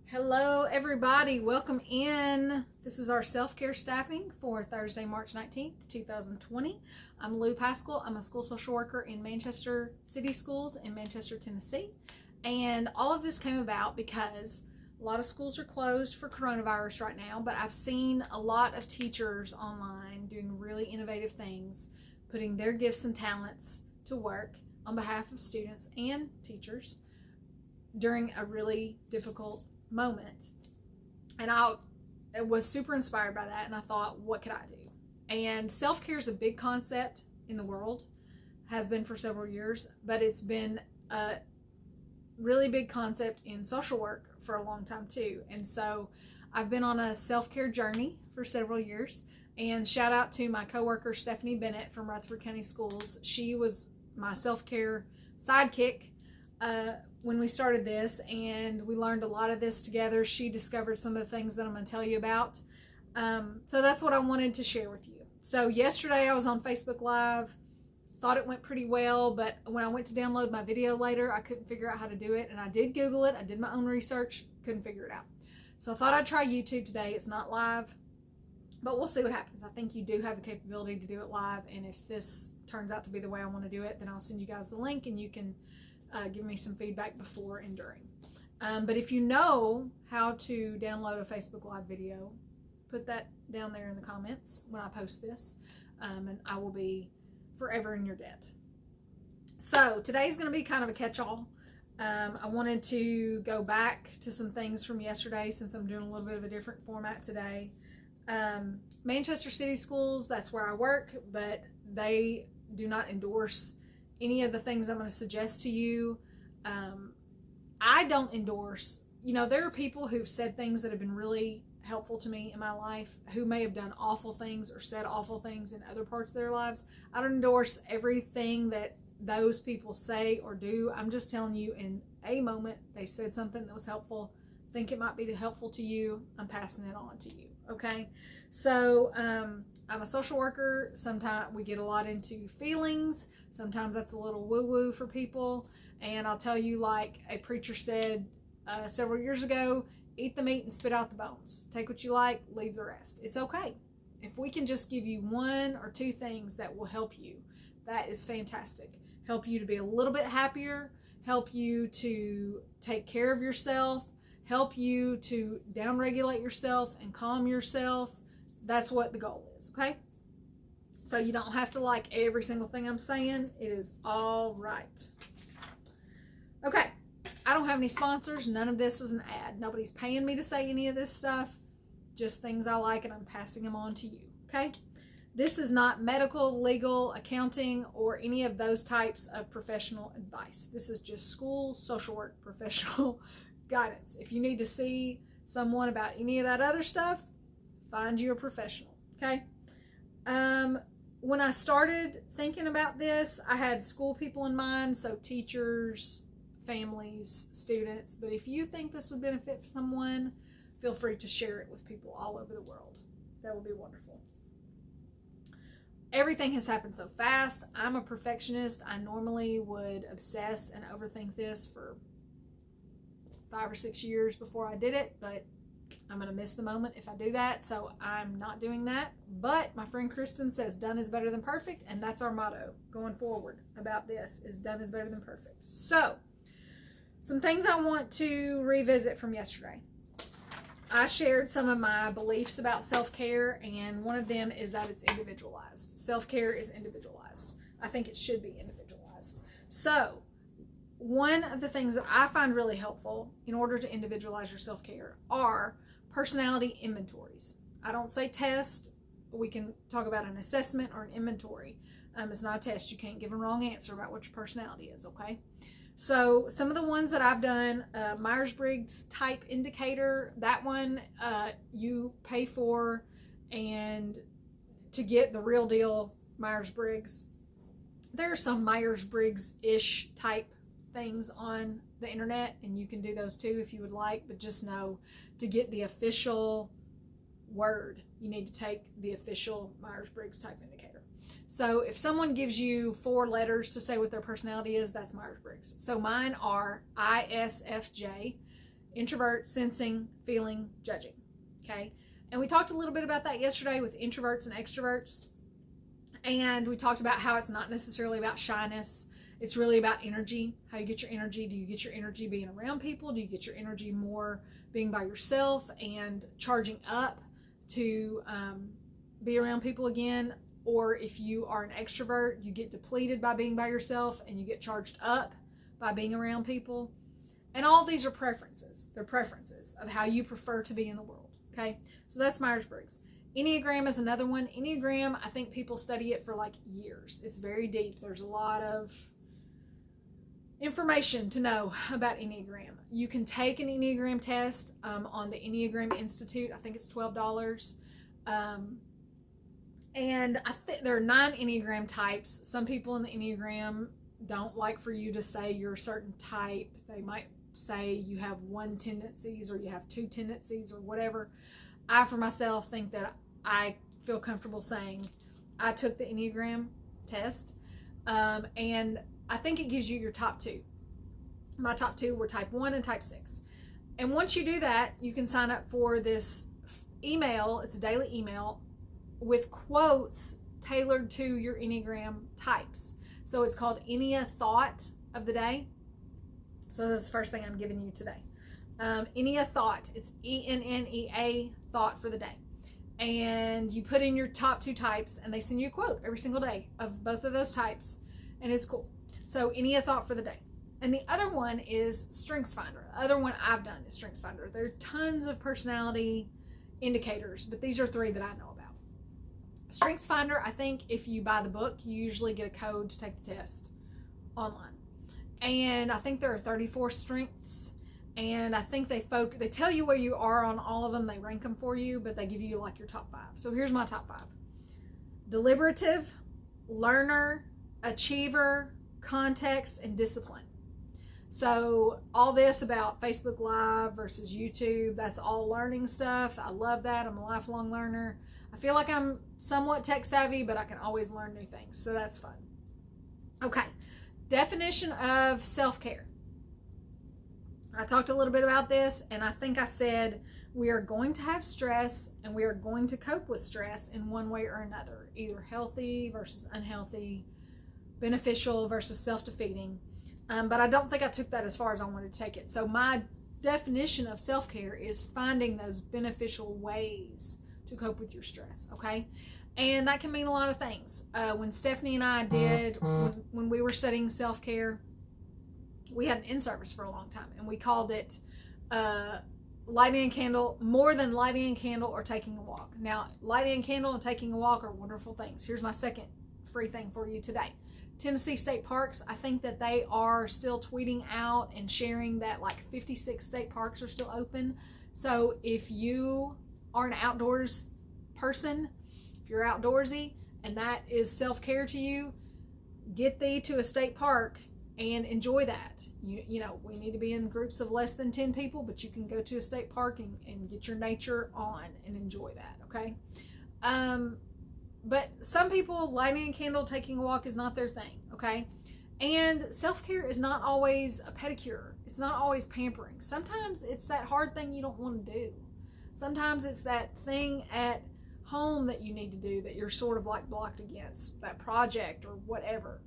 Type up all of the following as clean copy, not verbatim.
Hello, everybody. Welcome in. This is our self-care staffing for Thursday, March 19th, 2020. I'm Lou Pascal. I'm a school social worker in Manchester City Schools in Manchester, Tennessee. And all of this came about because a lot of schools are closed for coronavirus right now, but I've seen a lot of teachers online doing really innovative things, putting their gifts and talents to work on behalf of students and teachers during a really difficult moment. And I was super inspired by that, and I thought, what could I do? And self-care is a big concept in the world, has been for several years, but it's been a really big concept in social work for a long time too. And so I've been on a self-care journey for several years, and shout out to my coworker Stephanie Bennett from Rutherford County Schools. She was my self-care sidekick when we started this, and we learned a lot of this together. She discovered some of the things that I'm going to tell you about. So that's what I wanted to share with you. So yesterday I was on Facebook Live, thought it went pretty well, but when I went to download my video later, I couldn't figure out how to do it, and I did Google it. I did my own research, couldn't figure it out. So I thought I'd try YouTube today. It's not live, but we'll see what happens. I think you do have the capability to do it live, and if this turns out to be the way I want to do it, then I'll send you guys the link, and you can give me some feedback before and during. But if you know how to download a Facebook Live video, put that down there in the comments when I post this, and I will be forever in your debt. So today's going to be kind of a catch-all. I wanted to go back to some things from yesterday since I'm doing a little bit of a different format today. Manchester City Schools, that's where I work, but they do not endorse any of the things I'm going to suggest to you. I don't endorse, there are people who've said things that have been really helpful to me in my life who may have done awful things or said awful things in other parts of their lives. I don't endorse everything that those people say or do. I'm just telling you, in a moment they said something that was helpful, think it might be helpful to you, I'm passing it on to you. Okay, so I'm a social worker. Sometimes we get a lot into feelings. Sometimes that's a little woo-woo for people. And I'll tell you, like a preacher said several years ago, eat the meat and spit out the bones. Take what you like, leave the rest. It's okay. If we can just give you one or two things that will help you, that is fantastic. Help you to be a little bit happier, help you to take care of yourself, help you to downregulate yourself and calm yourself. That's what the goal is, okay? So you don't have to like every single thing I'm saying. It is all right. Okay, I don't have any sponsors. None of this is an ad. Nobody's paying me to say any of this stuff. Just things I like, and I'm passing them on to you, okay? This is not medical, legal, accounting, or any of those types of professional advice. This is just school, social work, professional guidance. If you need to see someone about any of that other stuff, find you a professional, okay? When I started thinking about this, I had school people in mind, so teachers, families, students. But if you think this would benefit someone, feel free to share it with people all over the world. That would be wonderful. Everything has happened so fast. I'm a perfectionist. I normally would obsess and overthink this for 5 or 6 years before I did it, but I'm going to miss the moment if I do that, so I'm not doing that. But my friend Kristen says done is better than perfect, and that's our motto going forward about this, is done is better than perfect. So, some things I want to revisit from yesterday. I shared some of my beliefs about self-care, and one of them is that it's individualized. Self-care is individualized. I think it should be individualized. So, one of the things that I find really helpful in order to individualize your self-care are personality inventories. I don't say test. We can talk about an assessment or an inventory. It's not a test. You can't give a wrong answer about what your personality is, okay? So some of the ones that I've done, Myers-Briggs type indicator, that one you pay for, and to get the real deal Myers-Briggs. There are some Myers-Briggs-ish type things on the internet, and you can do those too if you would like, but just know to get the official word, you need to take the official Myers-Briggs type indicator. So if someone gives you 4 letters to say what their personality is, that's Myers-Briggs. So mine are ISFJ. introvert, sensing, feeling, judging. Okay. And we talked a little bit about that yesterday with introverts and extroverts. And we talked about how it's not necessarily about shyness. It's really about energy, how you get your energy. Do you get your energy being around people? Do you get your energy more being by yourself and charging up to be around people again? Or if you are an extrovert, you get depleted by being by yourself and you get charged up by being around people. And all these are preferences. They're preferences of how you prefer to be in the world. Okay, so that's Myers-Briggs. Enneagram is another one. Enneagram, I think people study it for like years. It's very deep. There's a lot of information to know about Enneagram. You can take an Enneagram test on the Enneagram Institute. I think it's $12. And I think there are 9 Enneagram types. Some people in the Enneagram don't like for you to say you're a certain type. They might say you have 1 tendencies or you have 2 tendencies or whatever. I, for myself, think that I feel comfortable saying I took the Enneagram test, and I think it gives you your top 2. My top 2 were type 1 and type 6. And once you do that, you can sign up for this email. It's a daily email with quotes tailored to your Enneagram types. So it's called Ennea Thought of the Day. So this is the first thing I'm giving you today. Ennea Thought. It's ENNEA Thought for the day. And you put in your top 2 types and they send you a quote every single day of both of those types. And it's cool. So Ennea Thought for the day. And the other one is StrengthsFinder. The other one I've done is StrengthsFinder. There are tons of personality indicators, but these are 3 that I know about. StrengthsFinder, I think if you buy the book, you usually get a code to take the test online. And I think there are 34 strengths. And I think they tell you where you are on all of them. They rank them for you, but they give you like your top 5. So here's my top 5. Deliberative, learner, achiever, context, and discipline. So all this about Facebook Live versus YouTube, that's all learning stuff. I love that. I'm a lifelong learner. I feel like I'm somewhat tech savvy, but I can always learn new things. So that's fun. Okay. Definition of self-care. I talked a little bit about this, and I think I said we are going to have stress and we are going to cope with stress in one way or another, either healthy versus unhealthy, beneficial versus self-defeating. But I don't think I took that as far as I wanted to take it. So my definition of self-care is finding those beneficial ways to cope with your stress, okay? And that can mean a lot of things. When Stephanie and I did, when we were studying self-care, we had an in-service for a long time, and we called it lighting a candle, more than lighting a candle or taking a walk. Now, lighting a candle and taking a walk are wonderful things. Here's my second free thing for you today. Tennessee state parks, I think that they are still tweeting out and sharing that like 56 state parks are still open. So if you are an outdoors person, if you're outdoorsy and that is self-care to you, get thee to a state park and enjoy that. You know, we need to be in groups of less than 10 people, but you can go to a state park and get your nature on and enjoy that, okay? But some people, lighting a candle, taking a walk is not their thing, okay? And self-care is not always a pedicure. It's not always pampering. Sometimes it's that hard thing you don't want to do. Sometimes it's that thing at home that you need to do that you're sort of like blocked against, that project or whatever.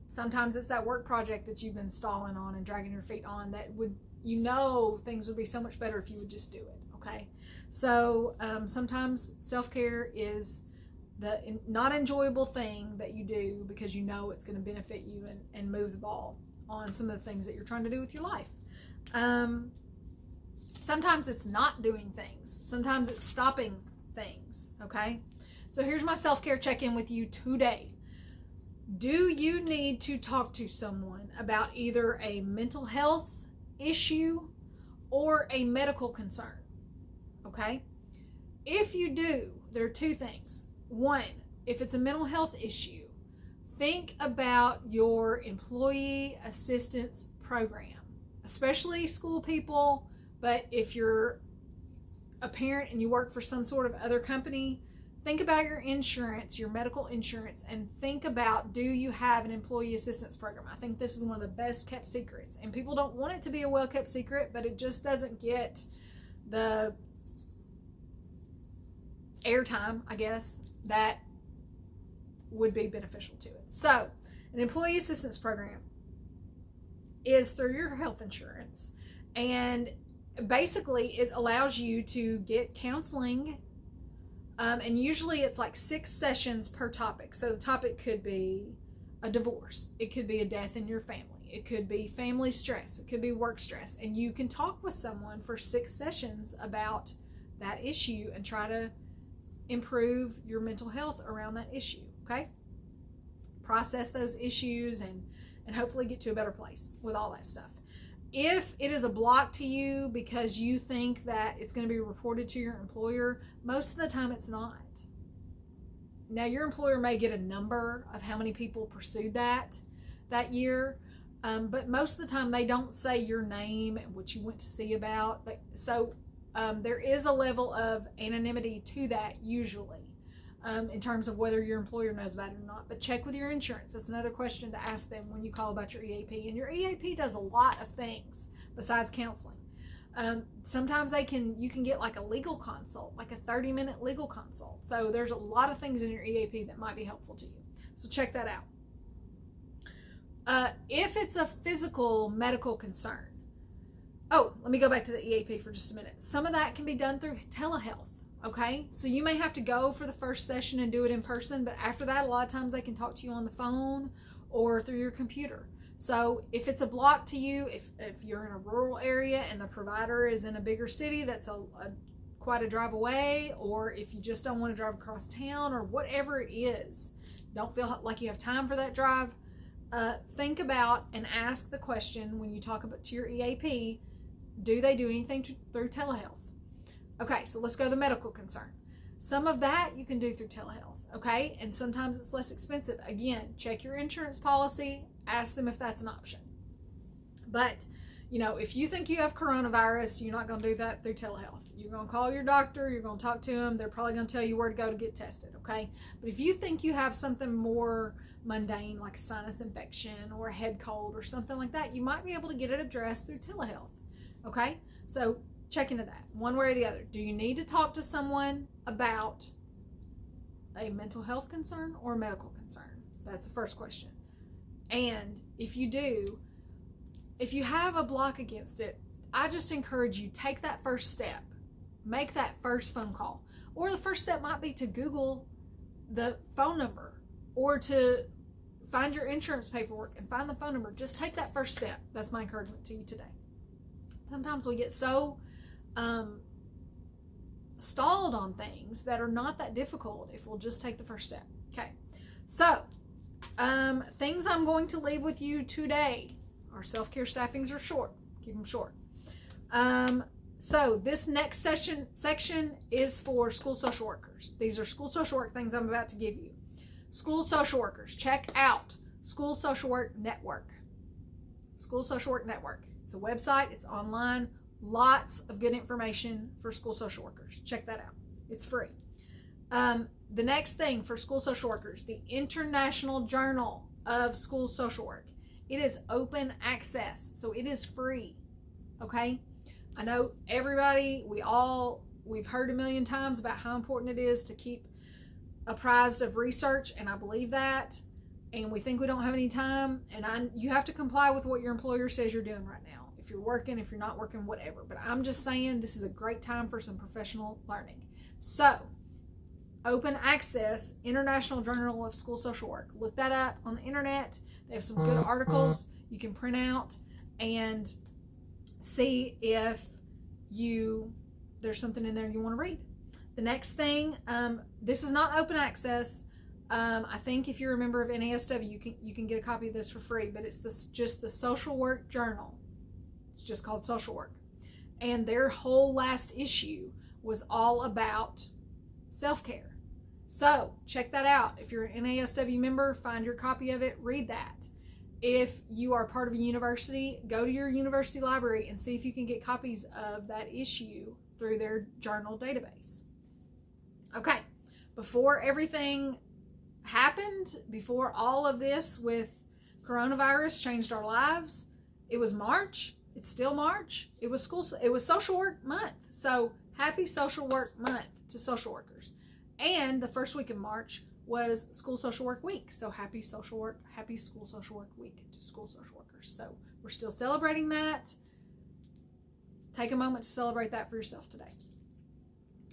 Sometimes it's that work project that you've been stalling on and dragging your feet on that would, you know, things would be so much better if you would just do it, okay? So sometimes self-care is the not enjoyable thing that you do because you know it's going to benefit you and move the ball on some of the things that you're trying to do with your life. Sometimes it's not doing things. Sometimes it's stopping things, okay? So here's my self-care check-in with you today. Do you need to talk to someone about either a mental health issue or a medical concern, okay? If you do, there are 2 things. 1, if it's a mental health issue, think about your employee assistance program, especially school people. But if you're a parent and you work for some sort of other company, think about your insurance, your medical insurance, and think about, do you have an employee assistance program? I think this is one of the best kept secrets, and people don't want it to be a well kept secret, but it just doesn't get the airtime, I guess, that would be beneficial to it. So an employee assistance program is through your health insurance, and basically it allows you to get counseling, and usually it's like 6 sessions per topic. So the topic could be a divorce, it could be a death in your family, it could be family stress, it could be work stress, and you can talk with someone for 6 sessions about that issue and try to improve your mental health around that issue. Okay, process those issues and hopefully get to a better place with all that stuff. If it is a block to you because you think that it's going to be reported to your employer, most of the time it's not. Now, your employer may get a number of how many people pursued that year, but most of the time they don't say your name and what you went to see about. But so there is a level of anonymity to that usually, in terms of whether your employer knows about it or not. But check with your insurance. That's another question to ask them when you call about your EAP. And your EAP does a lot of things besides counseling. Sometimes you can get like a legal consult, like a 30-minute legal consult. So there's a lot of things in your EAP that might be helpful to you. So check that out. If it's a physical medical concern, let me go back to the EAP for just a minute. Some of that can be done through telehealth. Okay, so you may have to go for the first session and do it in person, but after that, a lot of times they can talk to you on the phone or through your computer. So if it's a block to you, if you're in a rural area and the provider is in a bigger city that's quite a drive away, or if you just don't want to drive across town, or whatever it is, don't feel like you have time for that drive, think about and ask the question when you talk about to your EAP, do they do anything through telehealth? Okay, so let's go to the medical concern. Some of that you can do through telehealth, okay? And sometimes it's less expensive. Again, check your insurance policy, ask them if that's an option. But, if you think you have coronavirus, you're not going to do that through telehealth. You're going to call your doctor, you're going to talk to them, they're probably going to tell you where to go to get tested, okay? But if you think you have something more mundane, like a sinus infection or a head cold or something like that, you might be able to get it addressed through telehealth, okay? So check into that one way or the other. Do you need to talk to someone about a mental health concern or a medical concern? That's the first question. And if you do, if you have a block against it, I just encourage you, take that first step. Make that first phone call. Or the first step might be to Google the phone number or to find your insurance paperwork and find the phone number. Just take that first step. That's my encouragement to you today. Sometimes we get so stalled on things that are not that difficult if we'll just take the first step. Okay, so things I'm going to leave with you today. Our self-care staffings are short. Keep them short. So this next section is for school social workers. These are school social work things I'm about to give you. School social workers, check out School Social Work Network. School Social Work Network. It's a website. It's online. Lots of good information for school social workers. Check that out. It's free. The next thing for school social workers, the International Journal of School Social Work. It is open access, so it is free. Okay? I know everybody, we've heard a million times about how important it is to keep apprised of research, and I believe that. And we think we don't have any time, and you have to comply with what your employer says you're doing right now. If you're working, if you're not working, whatever. But I'm just saying this is a great time for some professional learning. So, open access, International Journal of School Social Work. Look that up on the internet. They have some good articles you can print out and see if there's something in there you want to read. The next thing, this is not open access. I think if you're a member of NASW, you can get a copy of this for free, but it's just the Social Work Journal. It's just called Social Work. And their whole last issue was all about self-care. So check that out. If you're an NASW member, find your copy of it, read that. If you are part of a university, go to your university library and see if you can get copies of that issue through their journal database. Okay, before everything happened, before all of this with coronavirus changed our lives, it was March. It's still March. It was social work month. So happy social work month to social workers. And the first week of March was School Social Work Week. So happy School Social Work Week to school social workers. So we're still celebrating that. Take a moment to celebrate that for yourself today.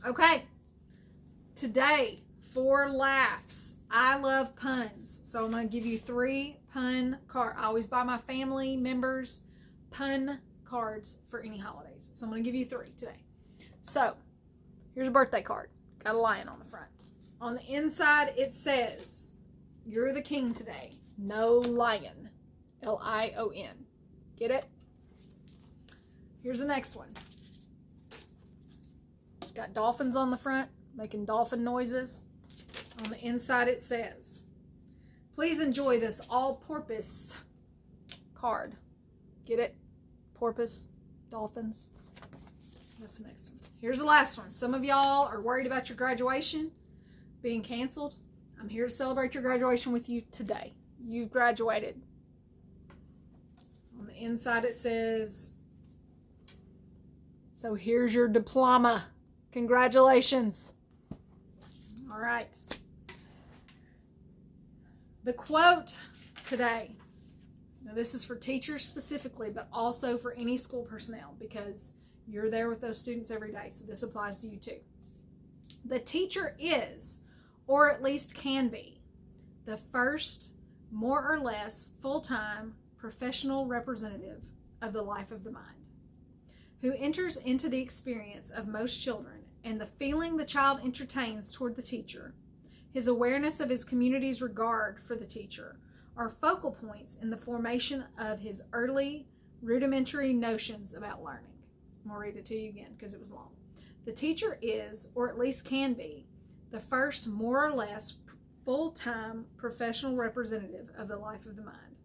Okay. Today, for laughs, I love puns. So I'm going to give you 3 pun cards. I always buy my family members pun cards for any holidays. So I'm going to give you 3 today. So here's a birthday card. Got a lion on the front. On the inside, it says, "You're the king today. No lion." Lion. Get it? Here's the next one. It's got dolphins on the front, making dolphin noises. On the inside, it says, "Please enjoy this all-porpoise card." Get it? Porpoise, dolphins. That's the next one. Here's the last one. Some of y'all are worried about your graduation being canceled. I'm here to celebrate your graduation with you today. You've graduated. On the inside, it says, "So here's your diploma. Congratulations." All right. The quote today. Now, this is for teachers specifically, but also for any school personnel, because you're there with those students every day. So this applies to you too. The teacher is, or at least can be, the first, more or less, full-time professional representative of the life of the mind, who enters into the experience of most children and the feeling the child entertains toward the teacher, his awareness of his community's regard for the teacher, are focal points in the formation of his early rudimentary notions about learning. I'm going to read it to you again because it was long. The teacher is, or at least can be, the first more or less full-time professional representative of the life of the mind,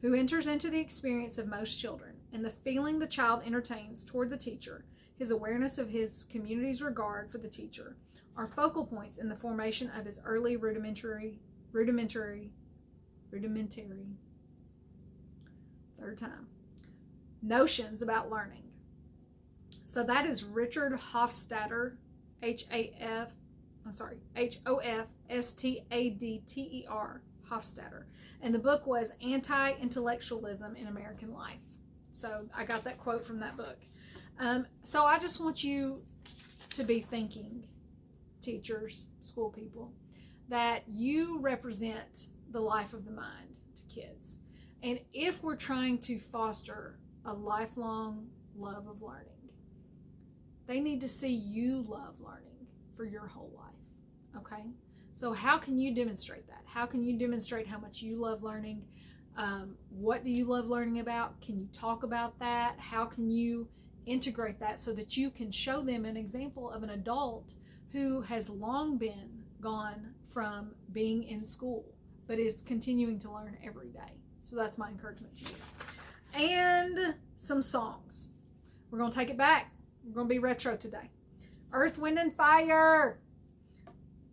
who enters into the experience of most children and the feeling the child entertains toward the teacher, his awareness of his community's regard for the teacher, are focal points in the formation of his early rudimentary, third time, notions about learning. So that is Richard Hofstadter, Hofstadter, Hofstadter. And the book was Anti-Intellectualism in American Life. So I got that quote from that book. So I just want you to be thinking, teachers, school people, that you represent the life of the mind to kids. And if we're trying to foster a lifelong love of learning, they need to see you love learning for your whole life, okay? So how can you demonstrate that? How can you demonstrate how much you love learning? What do you love learning about? Can you talk about that? How can you integrate that so that you can show them an example of an adult who has long been gone from being in school, but is continuing to learn every day? So that's my encouragement to you. And some songs. We're going to take it back. We're going to be retro today. Earth, Wind, and Fire.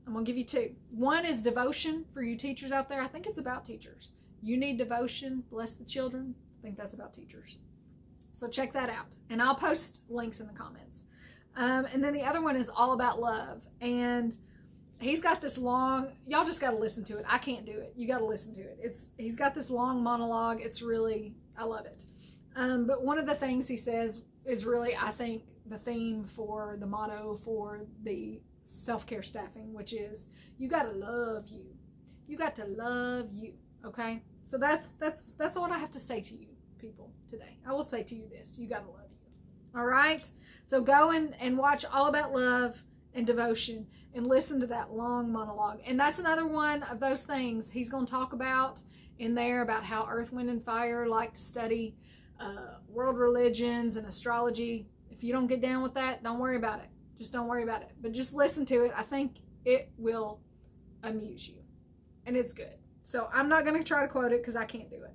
I'm going to give you 2. One is devotion for you teachers out there. I think it's about teachers. You need devotion. Bless the children. I think that's about teachers. So check that out. And I'll post links in the comments. And then the other one is All About Love. And he's got this long, y'all just got to listen to it. I can't do it. You got to listen to it. He's got this long monologue. It's really, I love it. But one of the things he says is really, I think, the theme for the motto for the self-care staffing, which is, you got to love you. You got to love you. Okay? So that's what I have to say to you people today. I will say to you this, you got to love you. All right? So go and watch All About Love and Devotion and listen to that long monologue. And that's another one of those things he's going to talk about in there, about how Earth, Wind, and Fire like to study world religions and astrology. If you don't get down with that, don't worry about it. Just don't worry about it. But just listen to it. I think it will amuse you. And it's good. So I'm not going to try to quote it because I can't do it.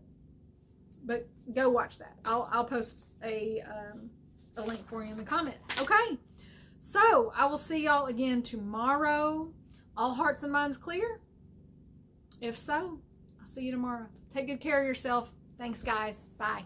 But go watch that. I'll post a link for you in the comments. Okay. So I will see y'all again tomorrow All hearts and minds clear? If so, I'll see you tomorrow. Take good care of yourself. Thanks, guys. Bye.